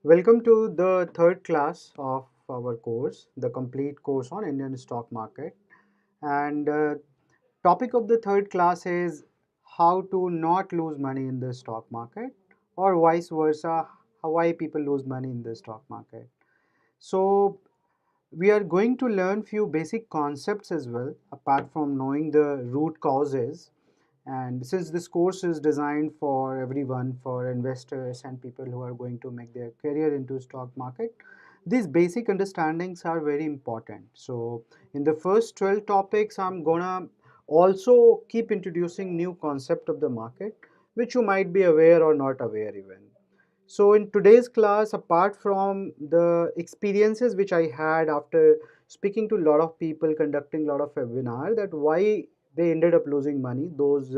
Welcome to the third class of our course, the complete course on Indian stock market. And topic of the third class is how to not lose money in the stock market, or vice versa, why people lose money in the stock market. So we are going to learn few basic concepts as well, apart from knowing the root causes. And since this course is designed for everyone, for investors and people who are going to make their career into stock market, these basic understandings are very important. So in the first 12 topics, I'm gonna also keep introducing new concept of the market, which you might be aware or not aware even. So in today's class, apart from the experiences which I had after speaking to a lot of people, conducting a lot of webinar, that why they ended up losing money, those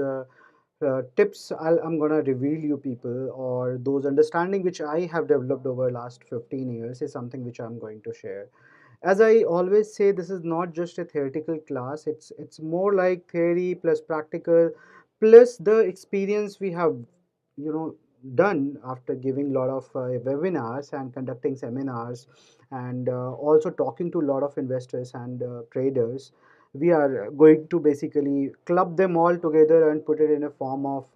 tips I'm gonna reveal you people, or those understanding which I have developed over last 15 years is something which I'm going to share. As I always say, this is not just a theoretical class. It's more like theory plus practical plus the experience we have, you know, done after giving a lot of webinars and conducting seminars, and also talking to a lot of investors and traders. We are going to basically club them all together and put it in a form of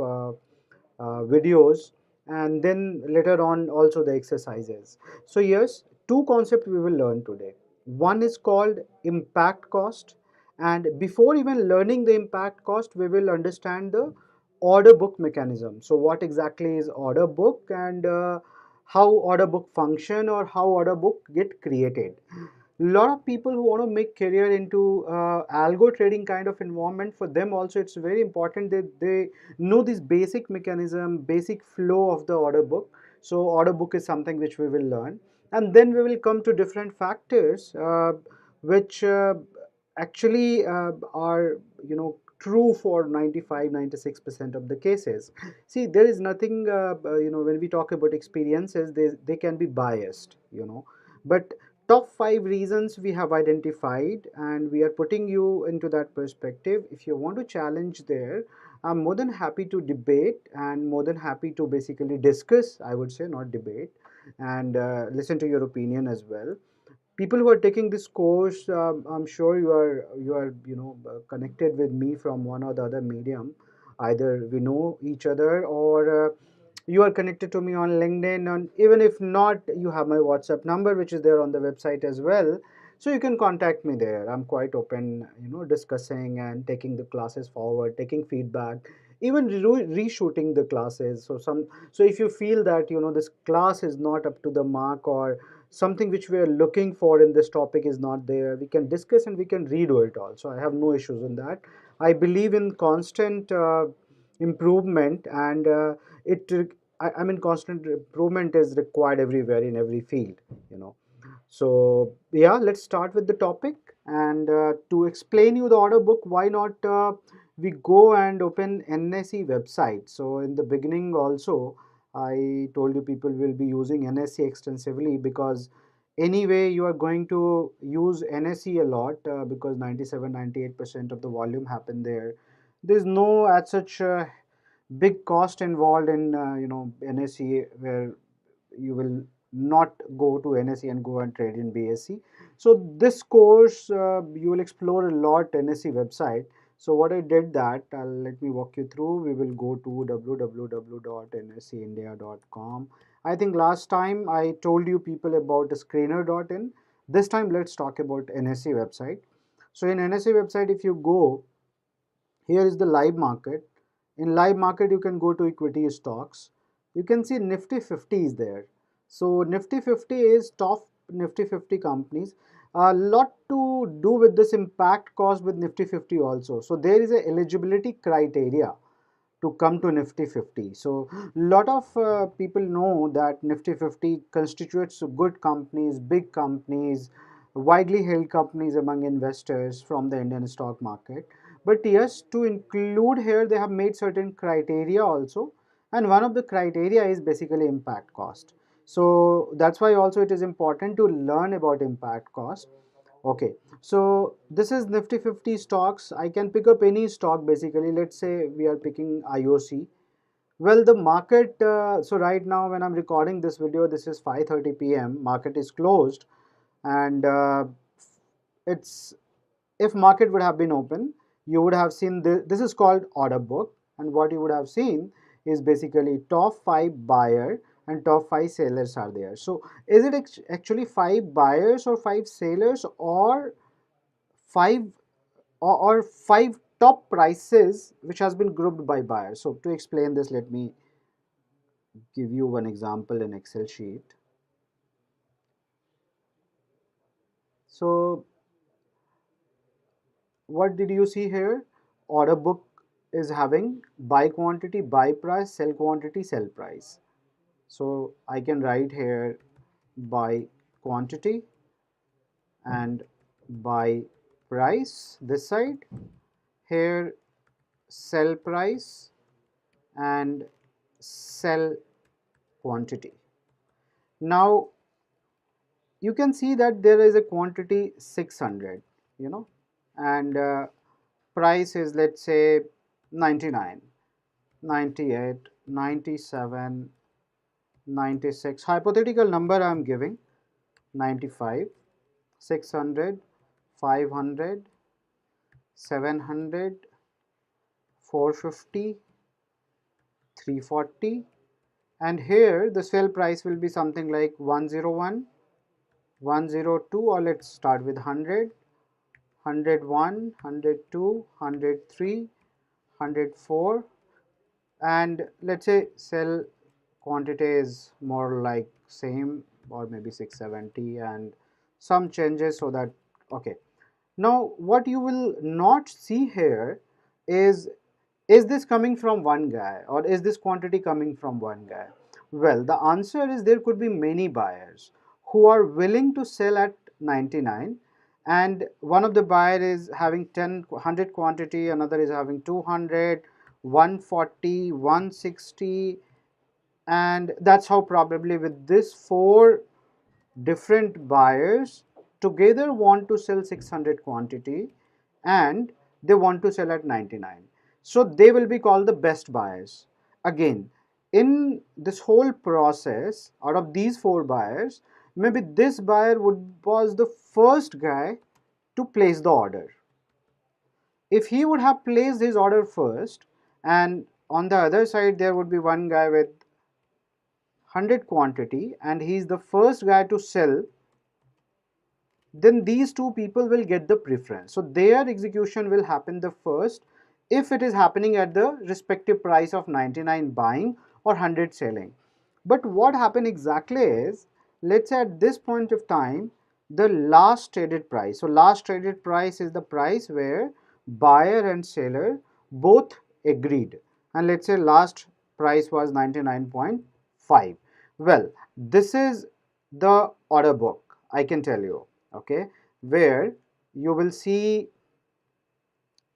videos, and then later on also the exercises. So yes, two concepts we will learn today. One is called impact cost, and before even learning the impact cost, we will understand the order book mechanism. So what exactly is order book, and how order book function, or how order book get created. Lot of people who want to make career into algo trading kind of environment, for them also it's very important that they know this basic mechanism, basic flow of the order book. So order book is something which we will learn, and then we will come to different factors which actually are, you know, true for 95-96% of the cases. See, there is nothing you know, when we talk about experiences, they can be biased, you know, but top 5 reasons we have identified, and we are putting you into that perspective. If you want to challenge there, I'm more than happy to debate and more than happy to basically discuss, I would say, not debate, and listen to your opinion as well. People who are taking this course, I'm sure you are you know, connected with me from one or the other medium. Either we know each other, or you are connected to me on LinkedIn, and even if not, you have my WhatsApp number, which is there on the website as well. So you can contact me there. I'm quite open, you know, discussing and taking the classes forward, taking feedback, even reshooting the classes. So if you feel that, you know, this class is not up to the mark, or something which we are looking for in this topic is not there, we can discuss and we can redo it also. I have no issues in that. I believe in constant improvement, and it I mean, constant improvement is required everywhere in every field, you know. So yeah, let's start with the topic. And to explain you the order book, why not we go and open NSE website. So in the beginning also, I told you people will be using NSE extensively, because anyway you are going to use NSE a lot, because 97-98% of the volume happen there. There's no as such big cost involved in you know, NSE, where you will not go to NSE and go and trade in BSE. So this course, you will explore a lot NSE website. So what I did that, let me walk you through. We will go to www.nseindia.com. I think last time I told you people about the screener.in. This time let's talk about NSE website. So in NSE website, if you go, here is the live market. In live market, you can go to equity stocks. You can see Nifty 50 is there. So Nifty 50 is top Nifty 50 companies. A lot to do with this impact cost with Nifty 50 also. So there is a eligibility criteria to come to Nifty 50. So lot of people know that Nifty 50 constitutes good companies, big companies, widely held companies among investors from the Indian stock market. But yes, to include here, they have made certain criteria also, and one of the criteria is basically impact cost. So that's why also it is important to learn about impact cost. Okay, so this is Nifty 50 stocks. I can pick up any stock basically. Let's say we are picking IOC. Well, the market, so right now when I'm recording this video, this is 5:30 p.m. Market is closed, and it's if market would have been open, you would have seen this is called order book, and what you would have seen is basically top 5 buyer and top 5 sellers are there. So is it actually 5 buyers or 5 sellers, or five or 5 top prices which has been grouped by buyers? So to explain this, let me give you one example in Excel sheet. So what did you see here? Order book is having buy quantity, buy price, sell quantity, sell price. So I can write here buy quantity and buy price this side, here sell price and sell quantity. Now you can see that there is a quantity 600, you know, and price is, let's say, 99, 98, 97, 96, hypothetical number I am giving, 95, 600, 500, 700, 450, 340, and here the sale price will be something like 101, 102, or let's start with 100, 101, 102, 103, 104, and let's say sell quantity is more like same, or maybe 670 and some changes, so that okay. Now what you will not see here is this coming from one guy, or is this quantity coming from one guy? Well, the answer is there could be many buyers who are willing to sell at 99, and one of the buyer is having 100 quantity, another is having 200, 140, 160, and that's how probably with this 4 different buyers together want to sell 600 quantity, and they want to sell at 99, so they will be called the best buyers. Again, in this whole process, out of these 4 buyers, maybe this buyer was the first guy to place the order. If he would have placed his order first, and on the other side there would be one guy with 100 quantity and he is the first guy to sell, then these two people will get the preference. So their execution will happen the first if it is happening at the respective price of 99 buying or 100 selling. But what happened exactly is, let's say at this point of time, the last traded price. So last traded price is the price where buyer and seller both agreed. And let's say last price was 99.5. Well, this is the order book, I can tell you, okay, where you will see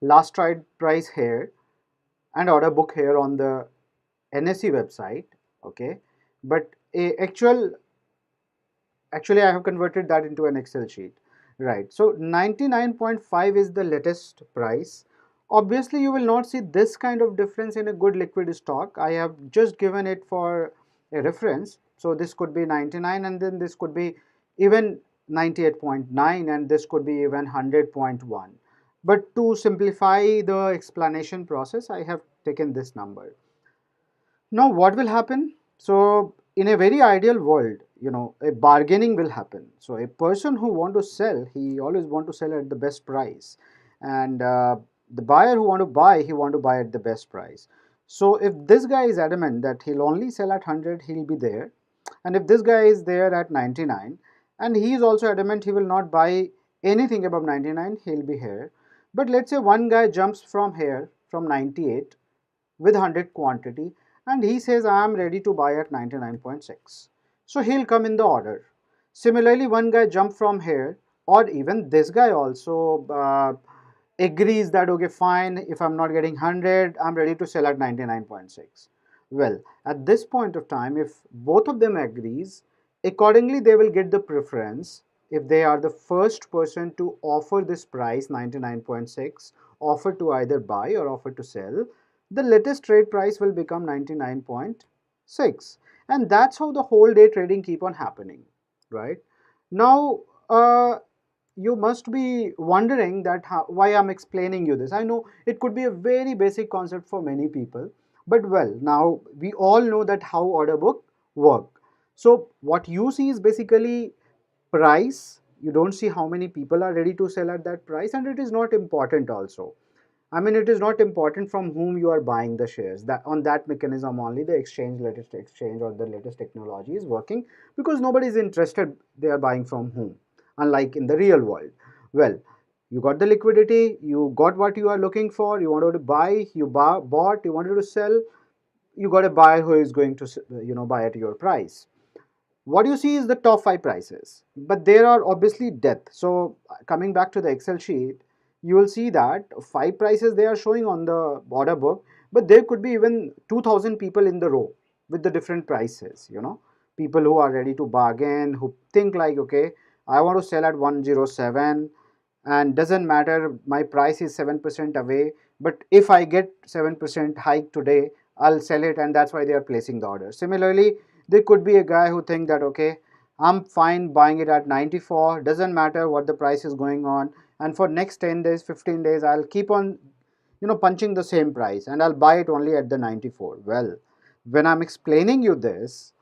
last trade price here and order book here on the NSE website, okay, but a actually I have converted that into an Excel sheet, right? So 99.5 is the latest price. Obviously you will not see this kind of difference in a good liquid stock. I have just given it for a reference. So this could be 99, and then this could be even 98.9, and this could be even 100.1. But to simplify the explanation process, I have taken this number. Now what will happen? So in a very ideal world, you know, a bargaining will happen. So a person who want to sell, he always want to sell at the best price, and the buyer who want to buy, he want to buy at the best price. So if this guy is adamant that he'll only sell at 100, he'll be there, and if this guy is there at 99 and he is also adamant he will not buy anything above 99, he'll be here. But let's say one guy jumps from here from 98 with 100 quantity, and he says I am ready to buy at 99.6, so he'll come in the order. Similarly, one guy jumped from here, or even this guy also agrees that okay fine, if I'm not getting 100, I'm ready to sell at 99.6. Well, at this point of time, if both of them agrees, accordingly they will get the preference. If they are the first person to offer this price 99.6, offer to either buy or offer to sell, the latest trade price will become 99.6, and that's how the whole day trading keep on happening, right? Now, you must be wondering that why I'm explaining you this. I know it could be a very basic concept for many people, but well, now we all know that how order book work. So what you see is basically price. You don't see how many people are ready to sell at that price, and it is not important also. I mean, it is not important from whom you are buying the shares. That on that mechanism only the latest exchange or the latest technology is working, because nobody is interested they are buying from whom. Unlike in the real world, well, you got the liquidity, you got what you are looking for, you wanted to buy, you bought, you wanted to sell, you got a buyer who is going to buy at your price. What you see is the top 5 prices, but there are obviously depth. So coming back to the Excel sheet, you will see that 5 prices they are showing on the order book, but there could be even 2000 people in the row with the different prices, people who are ready to bargain, who think like, okay, I want to sell at 107, and doesn't matter my price is 7% away, but if I get 7% hike today, I'll sell it, and that's why they are placing the order. Similarly, there could be a guy who think that, okay, I'm fine buying it at 94, doesn't matter what the price is going on, and for next 10 days, 15 days, I'll keep on punching the same price, and I'll buy it only at the 94. Well, when I'm explaining you this,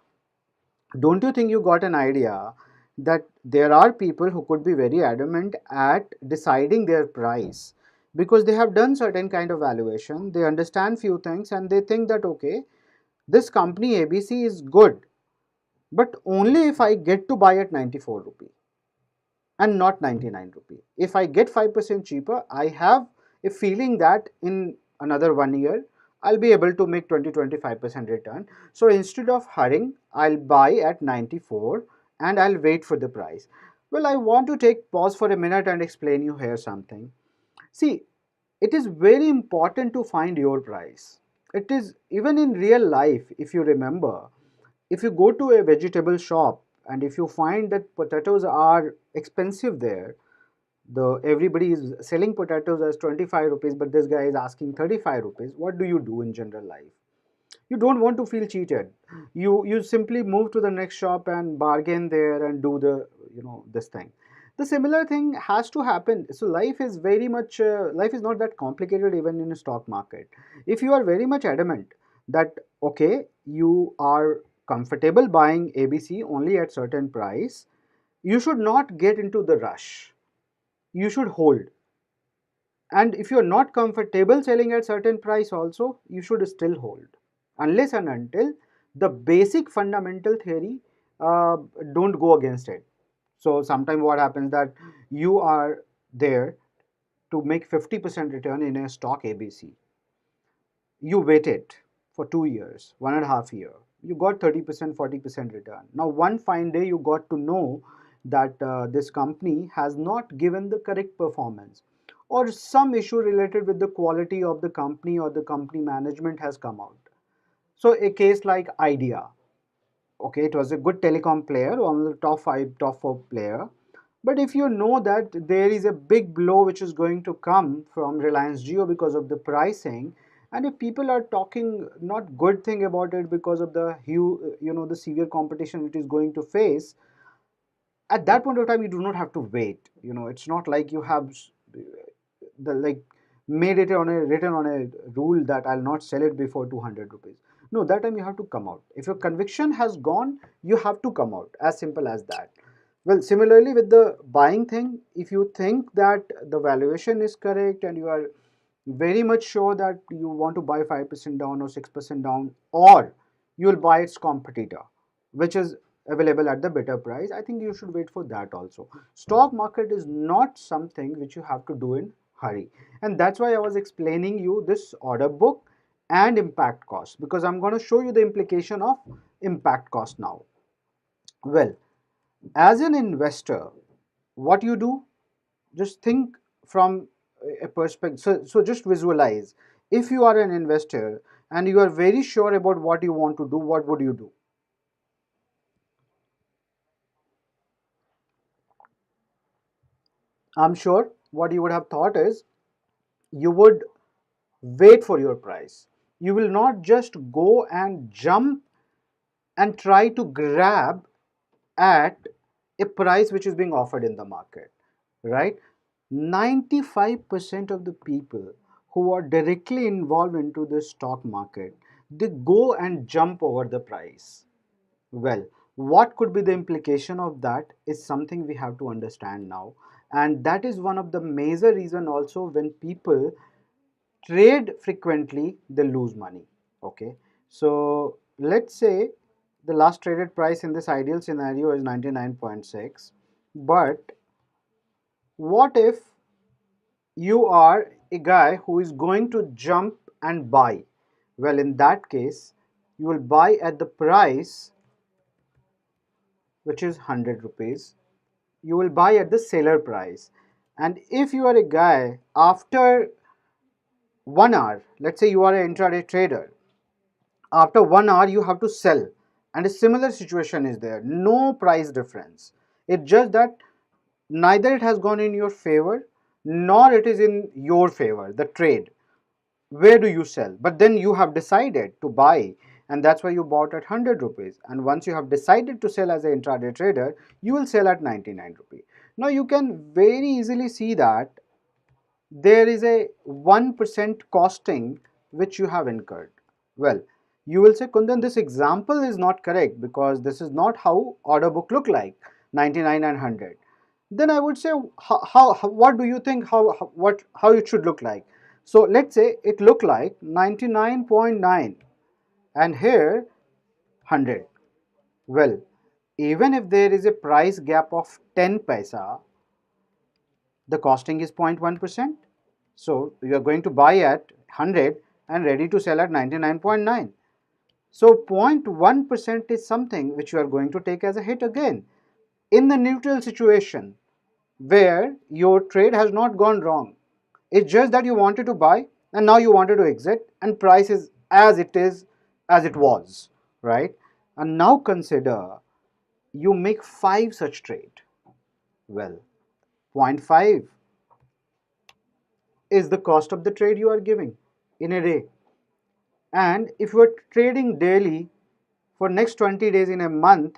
don't you think you got an idea that there are people who could be very adamant at deciding their price, because they have done certain kind of valuation, they understand few things, and they think that, okay, this company ABC is good, but only if I get to buy at 94 rupee and not 99 rupee. If I get 5% cheaper, I have a feeling that in another 1 year, I'll be able to make 20-25% return. So instead of hurrying, I'll buy at 94 and I'll wait for the price. Well, I want to take pause for a minute and explain you here something. See, it is very important to find your price. It is even in real life, if you remember, if you go to a vegetable shop and if you find that potatoes are expensive there, the everybody is selling potatoes as 25 rupees, but this guy is asking 35 rupees, what do you do in general life? You don't want to feel cheated. You simply move to the next shop and bargain there and do the this thing. The similar thing has to happen. So life is very much life is not that complicated even in a stock market. If you are very much adamant that, okay, you are comfortable buying ABC only at certain price, you should not get into the rush. You should hold. And if you're not comfortable selling at certain price also, you should still hold, unless and until the basic fundamental theory uh, don't go against it. So sometimes what happens that you are there to make 50% return in a stock ABC. You waited for 2 years, 1.5 year. You got 30%, 40% return. Now one fine day you got to know that this company has not given the correct performance, or some issue related with the quality of the company or the company management has come out. So a case like Idea, okay, it was a good telecom player, one of the top 5 top 4 player, but if you know that there is a big blow which is going to come from Reliance Jio because of the pricing, and if people are talking not good thing about it because of the the severe competition it is going to face, at that point of time you do not have to wait. It's not like you have the like made it on a written on a rule that I'll not sell it before 200 rupees. No, that time you have to come out. If your conviction has gone, you have to come out. As simple as that. Well, similarly with the buying thing, if you think that the valuation is correct and you are very much sure that you want to buy 5% down or 6% down, or you will buy its competitor which is available at the better price, I think you should wait for that also. Stock market is not something which you have to do in hurry, and that's why I was explaining you this order book and impact cost, because I'm going to show you the implication of impact cost now. Well, as an investor, what you do, just think from a perspective. So just visualize, if you are an investor and you are very sure about what you want to do, what would you do? I'm sure what you would have thought is you would wait for your price. You will not just go and jump and try to grab at a price which is being offered in the market, right? 95% of the people who are directly involved into the stock market, they go and jump over the price. Well, what could be the implication of that is something we have to understand now. And that is one of the major reason also when people trade frequently, they lose money. Okay. So let's say the last traded price in this ideal scenario is 99.6. But what if you are a guy who is going to jump and buy? Well, in that case, you will buy at the price which is 100 rupees. You will buy at the seller price. And if you are a guy after 1 hour, let's say you are an intraday trader, after 1 hour you have to sell, and a similar situation is there, no price difference. It's just that neither it has gone in your favor nor it is in your favor, the trade. Where do you sell? But then you have decided to buy, and that's why you bought at 100 rupees. And once you have decided to sell as an intraday trader, you will sell at 99 rupees. Now you can very easily see that there is a 1% costing which you have incurred. Well, you will say, Kundan, this example is not correct because this is not how order book look like, 99 and 100. Then I would say, what do you think how it should look like? So let's say it look like 99.9 and here 100. Well, even if there is a price gap of 10 paisa, the costing is 0.1%. So you are going to buy at 100 and ready to sell at 99.9. So 0.1% is something which you are going to take as a hit again. In the neutral situation where your trade has not gone wrong, it's just that you wanted to buy and now you wanted to exit and price is as it was, right? And now consider you make 5 such trade. Well, zero point 0.5 is the cost of the trade you are giving in a day. And if you are trading daily for next 20 days in a month,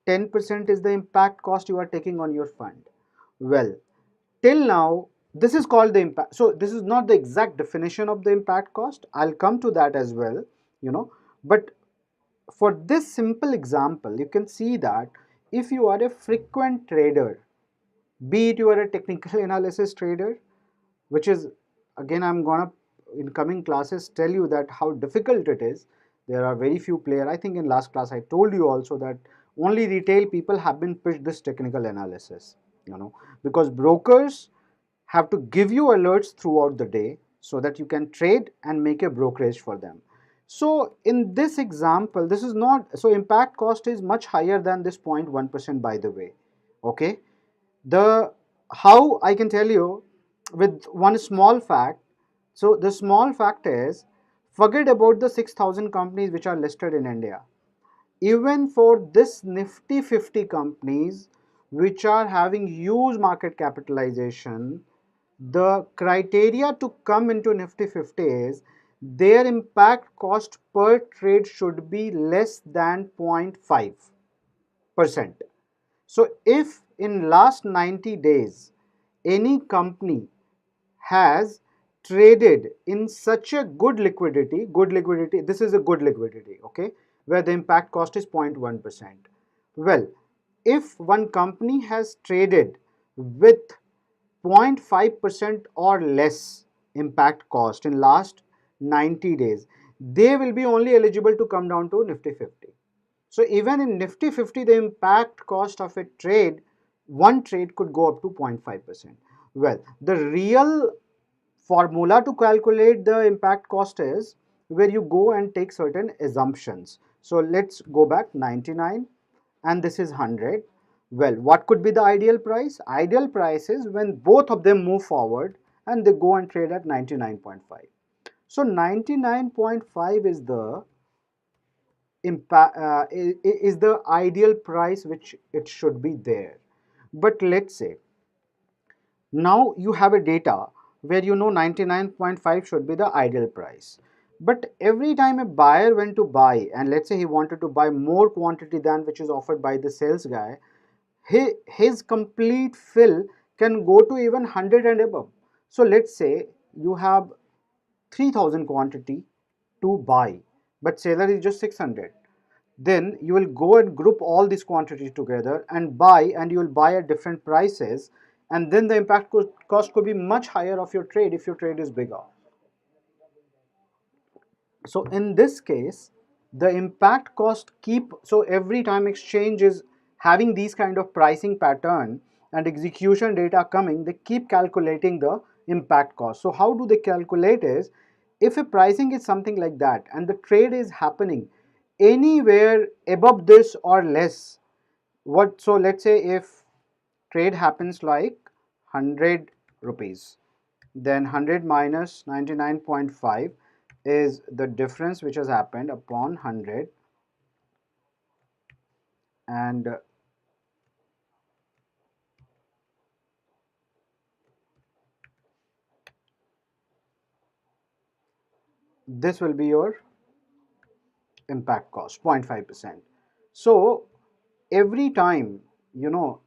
10% is the impact cost you are taking on your fund. Well, till now, this is called the impact. So this is not the exact definition of the impact cost. I'll come to that as well, but for this simple example, you can see that if you are a frequent trader, be it you are a technical analysis trader, which is, again, I'm gonna in coming classes tell you that how difficult it is. There are very few players. I think in last class I told you also that only retail people have been pitched this technical analysis, because brokers have to give you alerts throughout the day so that you can trade and make a brokerage for them. So in this example, this is not, so impact cost is much higher than this 0.1%, by the way. Okay, the how I can tell you with one small fact. So the small fact is, forget about the 6,000 companies which are listed in India. Even for this nifty 50 companies which are having huge market capitalization, the criteria to come into nifty 50 is their impact cost per trade should be less than 0.5%. So if in last 90 days any company has traded in such a good liquidity, this is a good liquidity, okay, where the impact cost is 0.1%. Well, if one company has traded with 0.5% or less impact cost in last 90 days, they will be only eligible to come down to Nifty 50. So even in Nifty 50, the impact cost of a trade, one trade could go up to 0.5%. Well, the real formula to calculate the impact cost is where you go and take certain assumptions. So let's go back 99 and this is 100. Well, what could be the ideal price? Ideal price is when both of them move forward and they go and trade at 99.5. So 99.5 is the impact is the ideal price which it should be there. But let's say now you have a data where 99.5 should be the ideal price. But every time a buyer went to buy, and let's say he wanted to buy more quantity than which is offered by the sales guy, his complete fill can go to even 100 and above. So let's say you have 3000 quantity to buy, but seller is just 600. Then you will go and group all these quantities together and buy, and you will buy at different prices, and then the cost could be much higher of your trade if your trade is bigger. So in this case, the impact cost keep, so every time exchange is having these kind of pricing pattern and execution data coming, they keep calculating the impact cost. So how do they calculate is, if a pricing is something like that and the trade is happening anywhere above this or less, what, so let's say if trade happens like 100 rupees, then 100 minus 99.5 is the difference which has happened upon 100, and this will be your impact cost, 0.5%. So every time,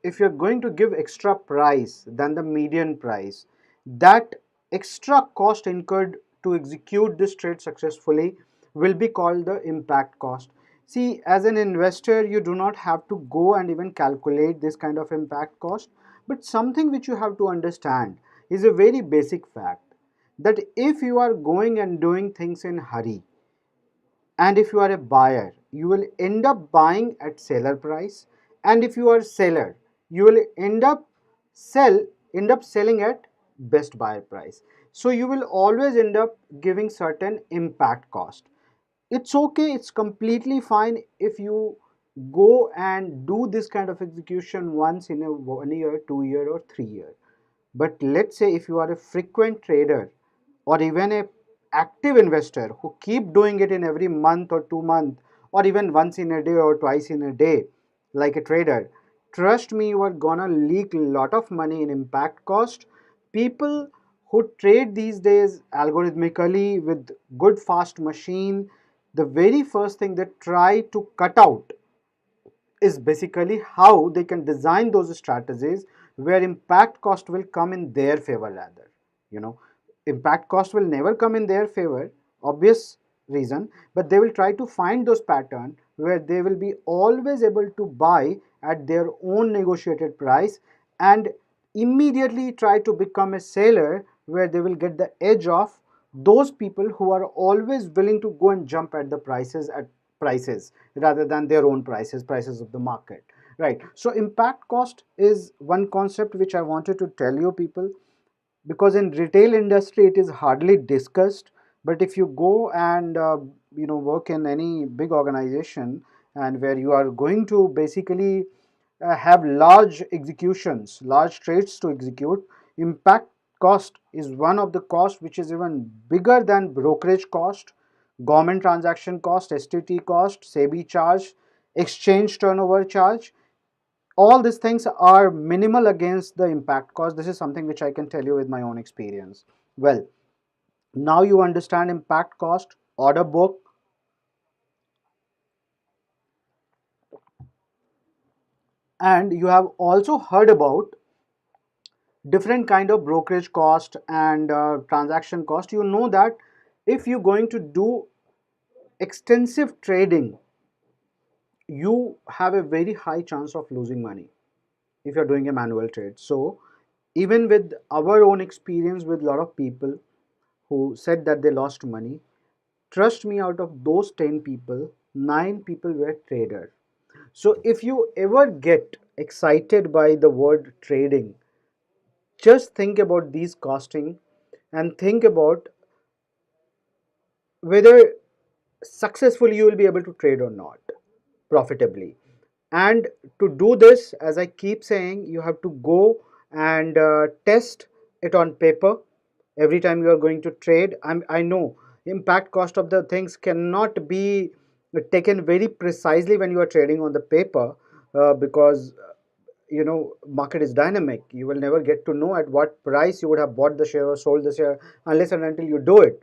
if you're going to give extra price than the median price, that extra cost incurred to execute this trade successfully will be called the impact cost. See, as an investor, you do not have to go and even calculate this kind of impact cost, but something which you have to understand is a very basic fact, that if you are going and doing things in hurry, and if you are a buyer, you will end up buying at seller price, and if you are seller, you will sell end up selling at best buyer price. So you will always end up giving certain impact cost. It's okay, it's completely fine if you go and do this kind of execution once in a 1 year, 2 year, or 3 year. But let's say if you are a frequent trader or even a active investor who keep doing it in every month or 2 month, or even once in a day or twice in a day, like a trader, trust me, you are gonna leak a lot of money in impact cost. People who trade these days algorithmically with good fast machine, the very first thing they try to cut out is basically how they can design those strategies where impact cost will come in their favor. Rather, you know impact cost will never come in their favor, obvious reason, but they will try to find those pattern where they will be always able to buy at their own negotiated price, and immediately try to become a seller where they will get the edge of those people who are always willing to go and jump at the prices rather than their own prices of the market, right? So impact cost is one concept which I wanted to tell you people, because in retail industry it is hardly discussed. But if you go and work in any big organization, and where you are going to basically have large executions, large trades to execute, impact cost is one of the costs which is even bigger than brokerage cost, government transaction cost, STT cost, SEBI charge, exchange turnover charge. All these things are minimal against the impact cost. This is something which I can tell you with my own experience. Well, now you understand impact cost, order book, and you have also heard about different kind of brokerage cost and transaction cost. You know that if you're going to do extensive trading, you have a very high chance of losing money if you're doing a manual trade. So even with our own experience with a lot of people who said that they lost money, trust me, out of those 10 people, 9 people were traders. So if you ever get excited by the word trading, just think about these costing and think about whether successfully you will be able to trade or not profitably. And to do this, as I keep saying, you have to go and test it on paper every time you are going to trade. I know impact cost of the things cannot be taken very precisely when you are trading on the paper, because market is dynamic. You will never get to know at what price you would have bought the share or sold the share unless and until you do it.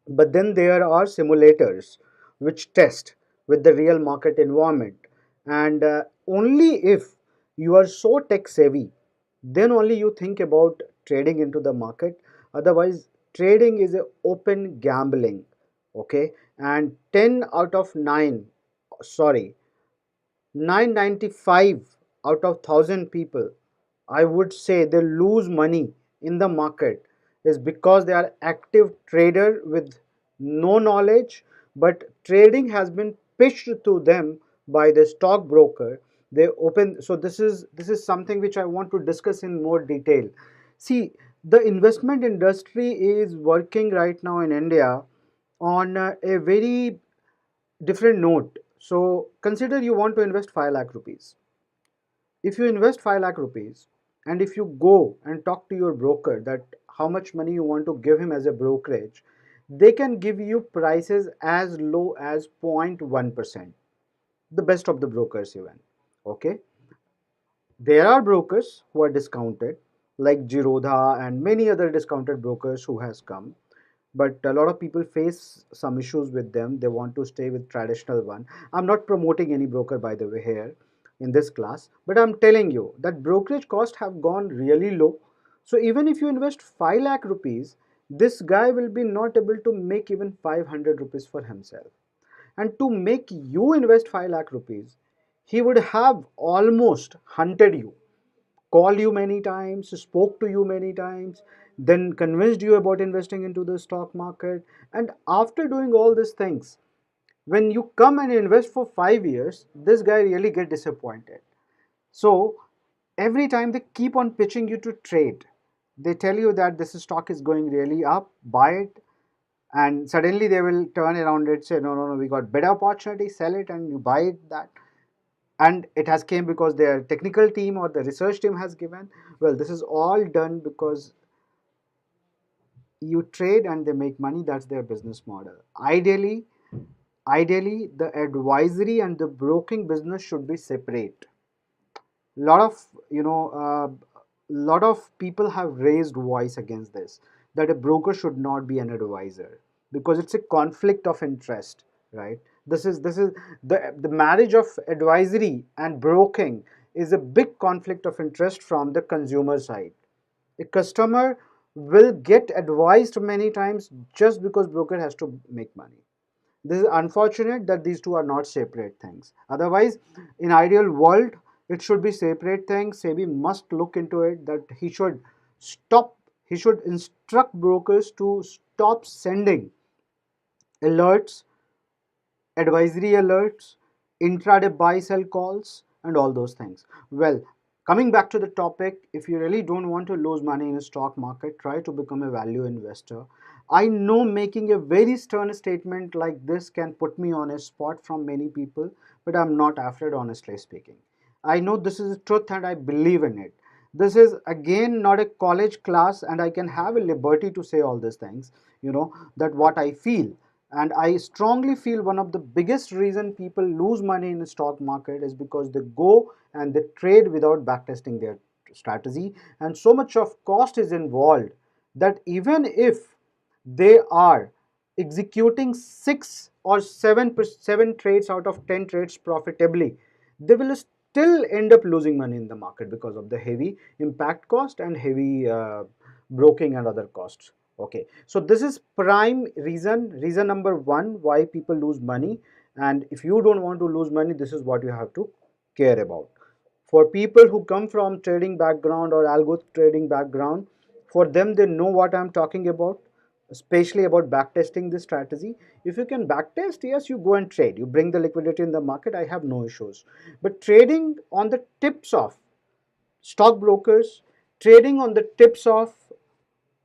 But then there are simulators which test with the real market environment. And only if you are so tech savvy, then only you think about trading into the market. Otherwise, trading is a open gambling. Okay, and 10 out of 9, sorry, 995 out of 1000 people, I would say, they lose money in the market is because they are active trader with no knowledge, but trading has been pitched to them by the stockbroker. They open, so this is something which I want to discuss in more detail. See, the investment industry is working right now in India on a very different note. So consider you want to invest 5 lakh rupees. If you invest 5 lakh rupees and if you go and talk to your broker that how much money you want to give him as a brokerage, they can give you prices as low as 0.1%. The best of the brokers even. Okay. There are brokers who are discounted like Jirodha and many other discounted brokers who has come, but a lot of people face some issues with them. They want to stay with traditional one. I'm not promoting any broker by the way here in this class, but I'm telling you that brokerage costs have gone really low. So even if you invest 5 lakh rupees, this guy will be not able to make even 500 rupees for himself. And to make you invest 5 lakh rupees, he would have almost hunted you, called you many times, spoke to you many times, then convinced you about investing into the stock market. And after doing all these things, when you come and invest for 5 years, this guy really get disappointed. So every time they keep on pitching you to trade, they tell you that this stock is going really up, buy it, and suddenly they will turn around and say, no, no, no, we got better opportunity, sell it, and you buy it that, and it has came because their technical team or the research team has given. Well, this is all done because you trade and they make money. That's their business model. Ideally the advisory and the broking business should be separate. Lot of lot of people have raised voice against this, that a broker should not be an advisor because it's a conflict of interest, right? This is the marriage of advisory and broking is a big conflict of interest from the consumer side. A customer will get advised many times just because broker has to make money. This is unfortunate that these two are not separate things. Otherwise, in ideal world, it should be separate things. SEBI must look into it, that he should instruct brokers to stop sending alerts, advisory alerts, intraday buy sell calls, and all those things. Well, coming back to the topic, if you really don't want to lose money in a stock market, try to become a value investor. I know making a very stern statement like this can put me on a spot from many people, but I'm not afraid, honestly speaking. I know this is the truth and I believe in it. This is again not a college class, and I can have a liberty to say all these things, that what I feel. And I strongly feel one of the biggest reason people lose money in the stock market is because they go and they trade without backtesting their strategy, and so much of cost is involved that even if they are executing 6 or 7 trades out of 10 trades profitably, they will still end up losing money in the market because of the heavy impact cost and heavy broking and other costs. Okay, so this is prime reason number one why people lose money. And if you don't want to lose money, this is what you have to care about. For people who come from trading background or algo trading background, for them, they know what I'm talking about, especially about backtesting this strategy. If you can backtest, yes, you go and trade, you bring the liquidity in the market, I have no issues. But trading on the tips of stockbrokers, trading on the tips of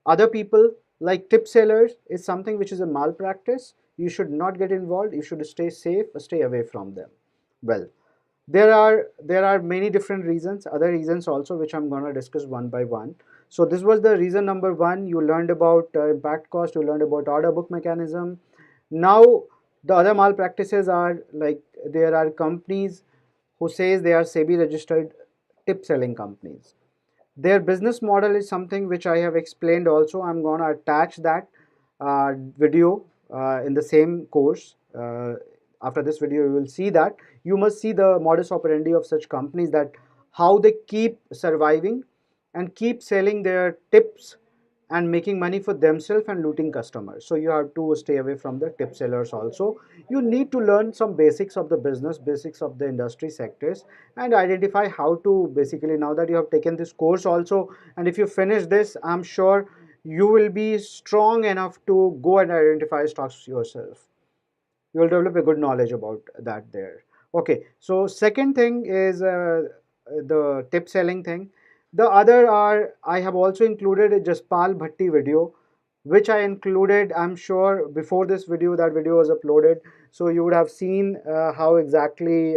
other people like tip sellers is something which is a malpractice. You should not get involved. You should stay safe, stay away from them. Well, there are many different reasons, other reasons also, which I'm going to discuss one by one. So this was the reason number one. You learned about impact cost, you learned about order book mechanism. Now the other malpractices are like, there are companies who says they are SEBI registered tip selling companies. Their business model is something which I have explained also. I'm going to attach that. video in the same course. After this video, you will see that you must see the modus operandi of such companies, that how they keep surviving and keep selling their tips and making money for themselves and looting customers. So you have to stay away from the tip sellers also. You need to learn some basics of the business, basics of the industry sectors, and identify how to basically, now that you have taken this course also, and if you finish this, I'm sure you will be strong enough to go and identify stocks yourself. You will develop a good knowledge about that there. Okay, so second thing is the tip selling thing. The other are, I have also included a Jaspal Bhatti video, which I included, I'm sure, before this video. That video was uploaded, so you would have seen how exactly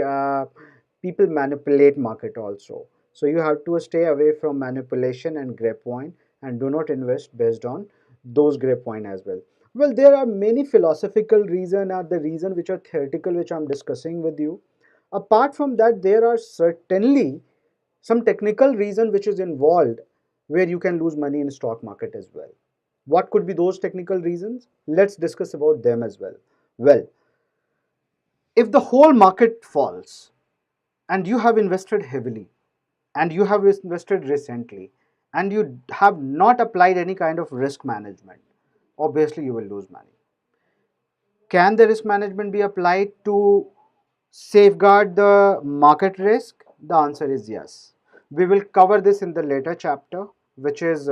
people manipulate market also. So you have to stay away from manipulation and grapevine, and do not invest based on those grapevine as well. Well, there are many philosophical reason, or the reason which are theoretical, which I'm discussing with you. Apart from that, there are certainly some technical reason which is involved, where you can lose money in stock market as well. What could be those technical reasons? Let's discuss about them as well. Well, if the whole market falls and you have invested heavily, and you have invested recently, and you have not applied any kind of risk management, obviously you will lose money. Can the risk management be applied to safeguard the market risk? The answer is yes. We will cover this in the later chapter, which is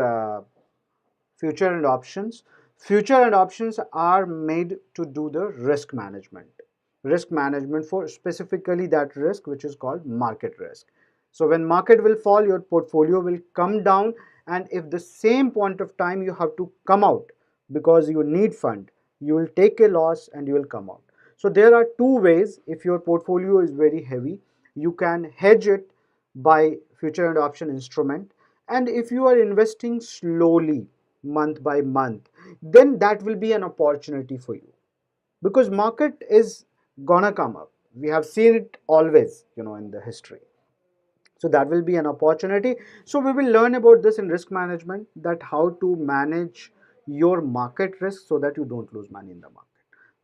future and options. Future and options are made to do the risk management. Risk management for specifically that risk which is called market risk. So when market will fall, your portfolio will come down, and if the same point of time you have to come out because you need fund, you will take a loss and you will come out. So there are two ways. If your portfolio is very heavy, you can hedge it by future and option instrument, and if you are investing slowly month by month, then that will be an opportunity for you, because market is gonna come up. We have seen it always, in the history. So that will be an opportunity. So we will learn about this in risk management, that how to manage your market risk so that you don't lose money in the market.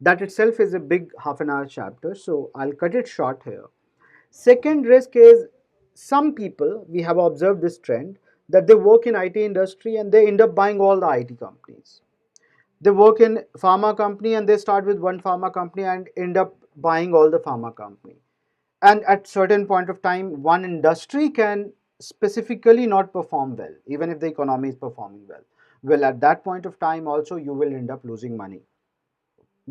That itself is a big half an hour chapter, so I'll cut it short here. Second risk is, some people, we have observed this trend, that they work in IT industry and they end up buying all the IT companies. They work in pharma company and they start with one pharma company and end up buying all the pharma company. And at certain point of time, one industry can specifically not perform well, even if the economy is performing well. Well, at that point of time also, you will end up losing money,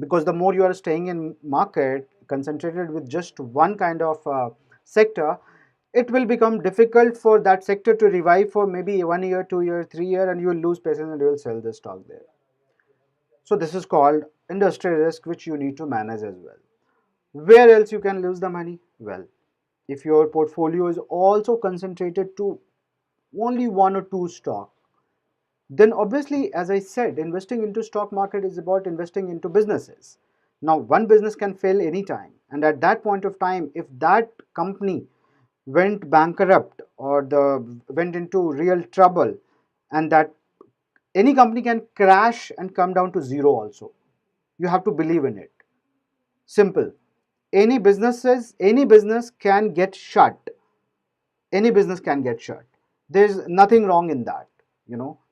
because the more you are staying in market concentrated with just one kind of sector, it will become difficult for that sector to revive for maybe 1 year, 2 year, 3 year, and you will lose patience and you will sell the stock there. So this is called industry risk, which you need to manage as well. Where else you can lose the money? Well, if your portfolio is also concentrated to only one or two stock, then obviously, as I said, investing into stock market is about investing into businesses. Now one business can fail anytime, and at that point of time, if that company went bankrupt or the went into real trouble, and that any company can crash and come down to zero also, you have to believe in it. Simple. Any business can get shut. Any business can get shut. There's nothing wrong in that.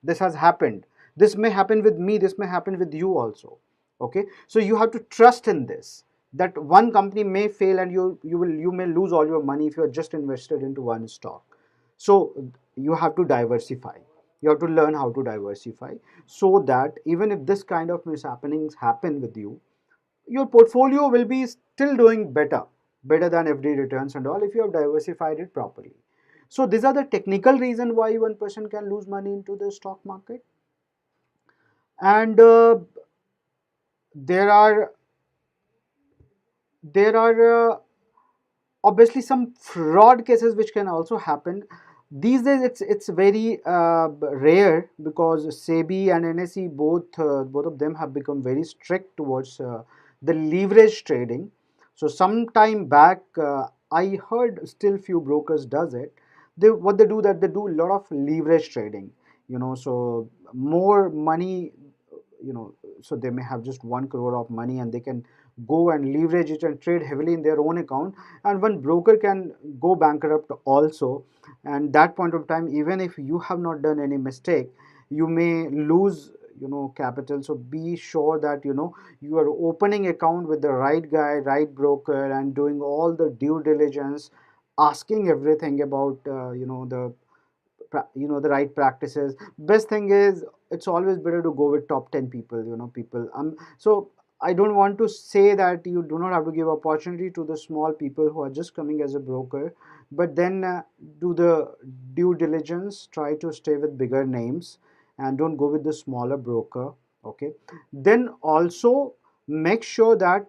This has happened. This may happen with me, this may happen with you also. Okay, so you have to trust in this, that one company may fail and you may lose all your money if you are just invested into one stock. So you have to diversify. You have to learn how to diversify, so that even if this kind of mishappenings happen with you, your portfolio will be still doing better than FD returns and all, if you have diversified it properly. So these are the technical reason why one person can lose money into the stock market. And there are there are obviously some fraud cases which can also happen. These days it's very rare, because SEBI and NSE, both of them have become very strict towards the leverage trading. So some time back, I heard still few brokers does it. What they do, that they do a lot of leverage trading. So more money you know, so they may have just 1 crore of money and they can go and leverage it and trade heavily in their own account, and one broker can go bankrupt also. And that point of time, even if you have not done any mistake, you may lose, you know, capital. So be sure that, you know, you are opening account with the right guy, right broker, and doing all the due diligence, asking everything about, you know, you know, the right practices. Best thing is, it's always better to go with top 10 people, you know, people. So I don't want to say that you do not have to give opportunity to the small people who are just coming as a broker, but then do the due diligence, try to stay with bigger names and don't go with the smaller broker. Okay, then also make sure that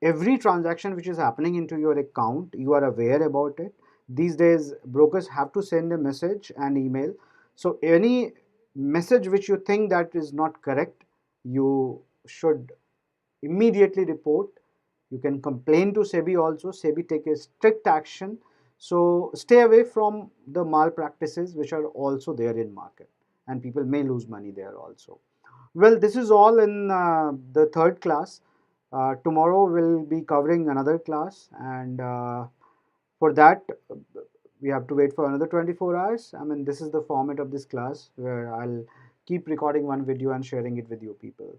every transaction which is happening into your account, you are aware about it. These days brokers have to send a message and email, so any message which you think that is not correct, you should immediately report. You can complain to SEBI also. SEBI take a strict action. So stay away from the malpractices which are also there in market, and people may lose money there also. Well, this is all in the third class. Tomorrow we'll be covering another class, and for that we have to wait for another 24 hours. I mean, this is the format of this class where I'll keep recording one video and sharing it with you people.